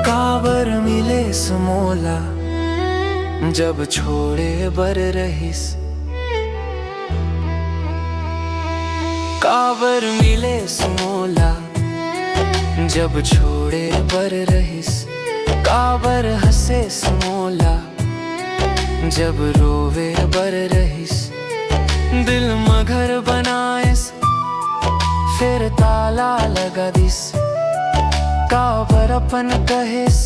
काबर मिले समोला जब छोड़े बर रहिस। काबर मिले समोला जब छोड़े बर रहिस। काबर हंसे समोला जब रोवे बर रहिस। दिल में घर बनाएस फिर ताला लगा दिस। काबर अपन कहेस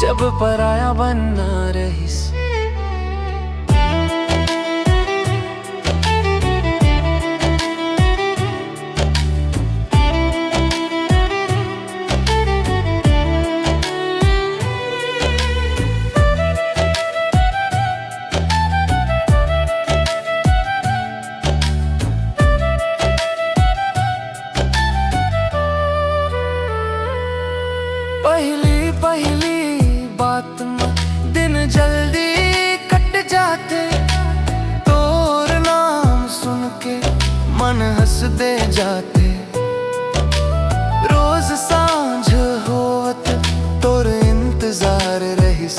जब पराया बनना रहिस। पहली पहली बात में दिन जल्दी कट जाते। तोर नाम सुन के मन हंस दे जाते। रोज सांझ होवत तोर इंतजार रहिस।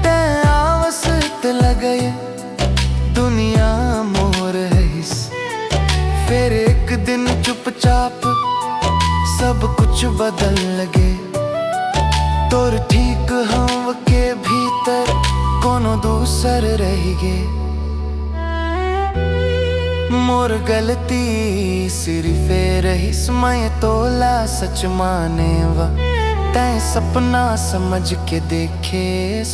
ते आवसत लगे दुनिया मोर रहिस। फिर एक दिन चुपचाप सब कुछ बदल लगे। तोर ठीक हम के भीतर कोनो दूसर रह गे। मोर गलती सिर्फ रहिस मैं तोला सच माने वा। तैं सपना समझ के देखे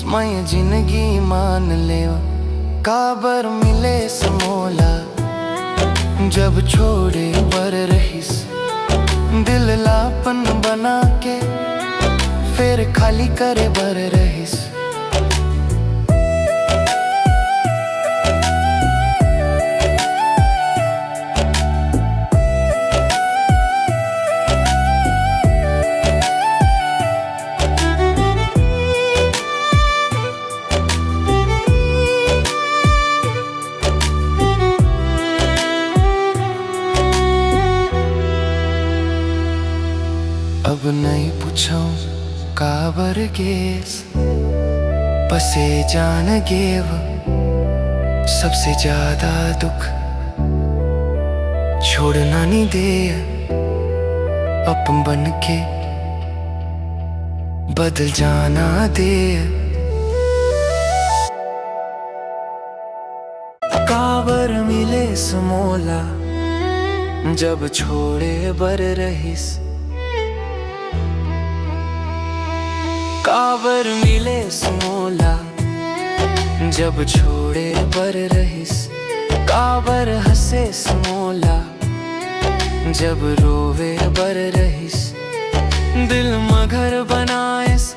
मैं जिंदगी मान ले। काबर मिले समोला जब छोड़े बर रहिस। दिल लापन बना के फिर खाली करे बर रहिस। अब नहीं पूछूं काबर गेस बसे जान गेव। सबसे ज्यादा दुख छोड़ना नहीं दे। अपन बन के बदल जाना दे। काबर मिले समोला जब छोड़े बर रहिस। काबर मिले समोला जब छोड़े बर रहिस। काबर हंसे समोला जब रोवे बर रहिस। दिल में घर बनाएस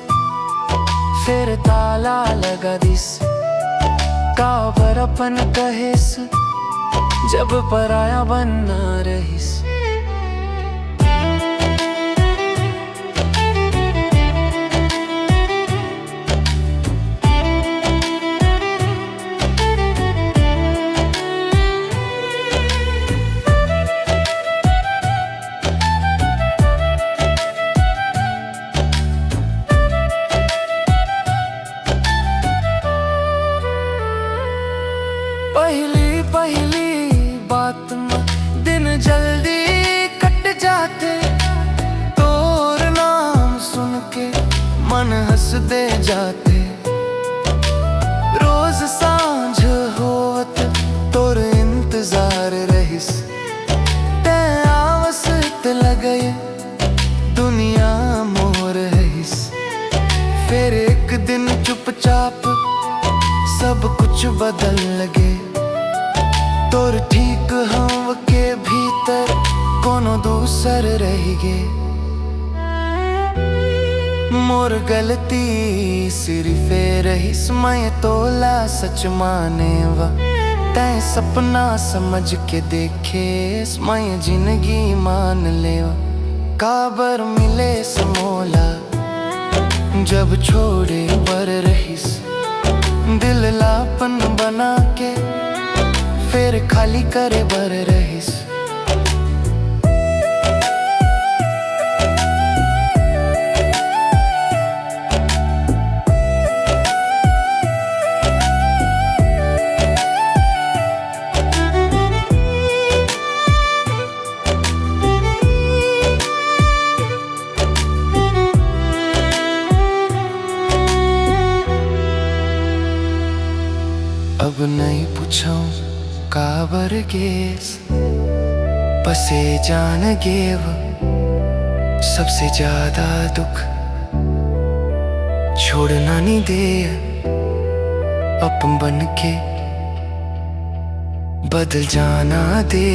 फिर ताला लगा दिस। काबर अपन कहेस जब पराया बनना रहिस। पहली पहली बात में दिन जल्दी कट जाते। तोर नाम सुन के मन हंस दे जाते। रोज सांझ होवत तोर इंतजार रहिस। ते आवसत लगे दुनिया मोर रहिस। फिर एक दिन चुपचाप सब कुछ बदल लगे। तोर ठीक हम के भीतर कोनो दूसर रह गे। मोर गलती सिर्फ रहिस मैं तोला सच माने वा। तैं सपना समझ के देखे मैं जिंदगी मान ले। काबर मिले समोला जब छोड़े बर रहिस। दिल लापन बना के फिर खाली करे बर रहिस। पूछूं काबर गेस बसे जान गेव सबसे ज्यादा दुख छोड़ना नहीं दे अपन बन के बदल जाना दे